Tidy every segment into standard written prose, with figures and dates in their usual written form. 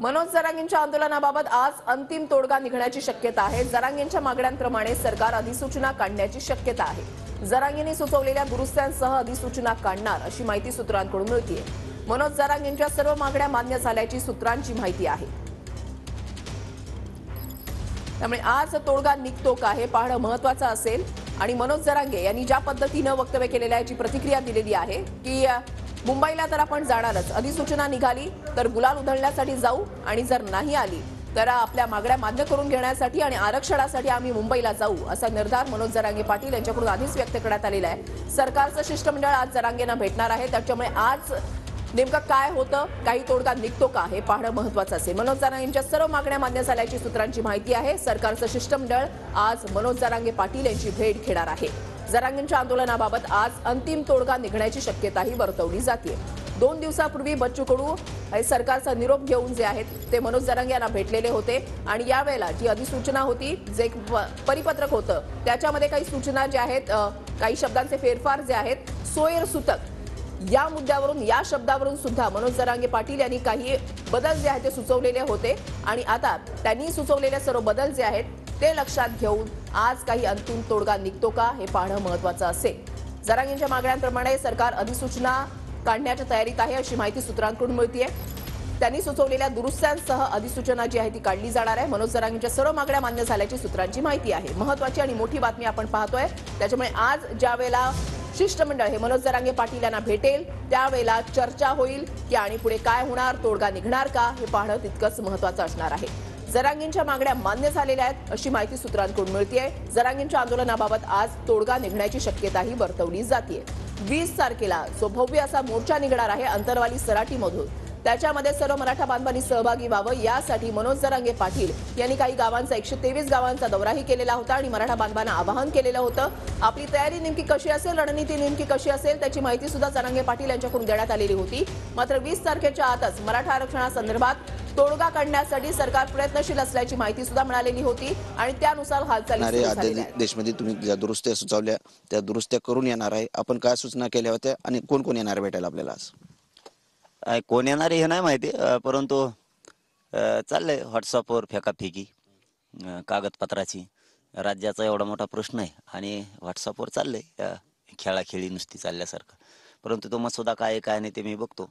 मनोज जरांगेंच्या आंदोलनाबाबत आज अंतिम तोडगा निघण्याची शक्यता आहे। जरांगेंच्या मागण्यांप्रमाणे सरकार अधिसूचना काढण्याची शक्यता आहे। जरांगेंनी सुचवलेल्या दुरुस्त्यांसह अधिसूचना काढणार अशी माहिती सूत्रांकडून मिळतेय। मनोज जरांगेंच्या सर्व मागण्या मान्य झाल्याची सूत्रांची माहिती आहे। त्यामुळे आज तोडगा निघतो का हे पाहणं महत्त्वाचं असेल। आणि मनोज जरांगे यांनी ज्या पद्धतीने वक्तव्य केलेलं आहे, जी प्रतिक्रिया दिलेली आहे की मुंबईला तर आपण जाणारच, अधिसूचना निघाली तर गुलाल उधळण्यासाठी जाऊ आणि जर नाही आली तर आपल्या मागण्या मान्य करून घेण्यासाठी आणि आरक्षणासाठी आम्ही मुंबईला जाऊ, असा निर्धार मनोज जरांगे पाटील यांच्याकडून आधीच व्यक्त करण्यात आलेला आहे। सरकारचं शिष्टमंडळ आज जरांगेंना भेटणार आहे, त्याच्यामुळे आज नेमकं काय होतं, काही तोडगा निघतो का हे पाहणं महत्त्वाचं असेल। मनोज जरांगेंच्या सर्व मागण्या मान्य झाल्याची सूत्रांची माहिती आहे। सरकारचं शिष्टमंडळ आज मनोज जरांगे पाटील यांची भेट घेणार आहे। जरांगेंच्या आंदोलनाबाबत आज अंतिम तोडगा निघण्याची शक्यताही वर्तवली जाते। 2 दिवसापूर्वी बच्चू कडू हे सरकारचा निरोप घेऊन जे आहेत ते मनोज जरांगे यांना भेटलेले होते आणि यावेळेला जी अधिसूचना होती, जे परिपत्रक होतं, त्याच्यामध्ये काही सूचना ज्या आहेत, काही शब्दांचे फेरफार जे आहेत, सोयरसूतक या मुद्द्यावरून, या शब्दावरून सुद्धा मनोज जरांगे पाटील यांनी काही बदल जे आहेत ते सुचवलेले होते आणि आता त्यांनी सुचवलेले सर्व बदल जे आहेत ते लक्षात घेऊन आज काही अंतिम तोडगा निघतो का हे पाहणं महत्त्वाचं असेल। जरांगेंच्या मागण्यांप्रमाणे सरकार अधिसूचना काढण्याच्या तयारीत आहे अशी माहिती सूत्रांकडून मिळतेय। त्यांनी सुचवलेल्या दुरुस्त्यांसह अधिसूचना जी आहे ती काढली जाणार आहे। मनोज जरांगेंच्या सर्व मागण्या मान्य झाल्याची सूत्रांची माहिती आहे। महत्त्वाची आणि मोठी बातमी आपण पाहतोय, त्याच्यामुळे आज ज्या वेळेला शिष्टमंडळ हे मनोज जरांगे पाटील यांना भेटेल त्यावेळेला चर्चा होईल की आणि पुढे काय होणार, तोडगा निघणार का हे पाहणं तितकंच महत्त्वाचं असणार आहे। जरांगेंच्या मागण्या मान्य झालेल्या आहेत अशी माहिती सूत्रांकडून मिळतेय। जरांगेंच्या आंदोलनाबाबत आज तोडगा निघण्याची शक्यताही वर्तवली जाते। 20 तारखेला जो भव्य असा मोर्चा निघणार आहे अंतरवाली सराटीमधून, त्याच्यामध्ये सर्व मराठा बांधवांनी सहभागी व्हावं यासाठी मनोज जरांगे पाटील यांनी काही गावांचा 123 गावांचा दौराही केलेला होता आणि मराठा बांधवांना आवाहन केलेलं होतं। आपली तयारी नेमकी कशी असेल, रणनीती नेमकी कशी असेल त्याची माहिती सुद्धा जरांगे पाटील यांच्याकडून देण्यात आलेली होती। मात्र 20 तारखेच्या आतच मराठा आरक्षणासंदर्भात तोडगा काढण्यासाठी सरकार प्रयत्नशील असल्याची माहिती सुद्धा मिळालेली होती आणि त्यानुसार हालचाली सुरू झालेल्या आहेत। देशमध्ये तुम्ही ज्या दुरुस्त्या सुचवल्या त्या दुरुस्त्या करून येणार आहे, आपण काय सूचना केल्या होत्या आणि कोण कोण येणार भेटायला आपल्याला आज? कोण येणार हे नाही माहिती, परंतु चाललंय व्हॉट्सअपवर फेकाफेकी कागदपत्राची। राज्याचा एवढा मोठा प्रश्न आहे आणि व्हॉट्सअपवर चाललंय खेळाखेळी नुसती चालल्यासारखं, परंतु तो मसुदा काय आहे काय नाही ते मी बघतो।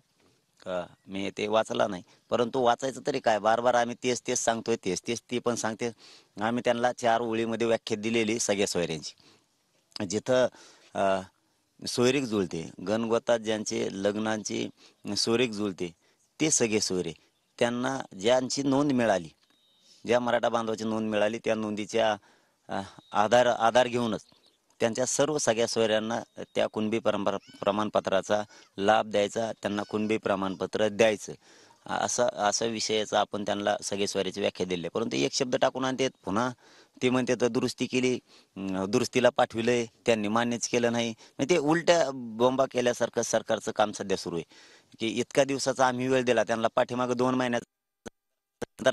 मी ते वाचला नाही, परंतु वाचायचं तरी काय, बार बार आम्ही तेच तेच सांगतोय, तेच तेच ती पण सांगते। आम्ही त्यांना 4 ओळीमध्ये व्याख्या दिलेली सगळ्या सोयऱ्यांची, जिथं सोयरीक जुळते, गणगोतात ज्यांचे लग्नांची सोयरीक जुळते ते सगळे सोयरे, त्यांना ज्यांची नोंद मिळाली, ज्या मराठा बांधवाची नोंद मिळाली त्या नोंदीच्या आधार घेऊनच त्यांच्या सर्व सगळ्या सोयऱ्यांना त्या कुणबी प्रमाणपत्राचा लाभ द्यायचा, त्यांना कुणबी प्रमाणपत्र द्यायचं, असं विषयाचा आपण त्यांना सगळे सोयऱ्याची व्याख्या दिली। परंतु एक शब्द टाकून आणतात, पुन्हा ते म्हणते तर दुरुस्ती केली, दुरुस्तीला पाठविलंय, त्यांनी मान्यच केलं नाही। म्हणजे ते उलट्या बॉम्बा केल्यासारखं सरकारचं काम सध्या सुरू आहे की इतक्या दिवसाचा आम्ही वेळ दिला त्यांना, पाठीमागं 2 महिन्यात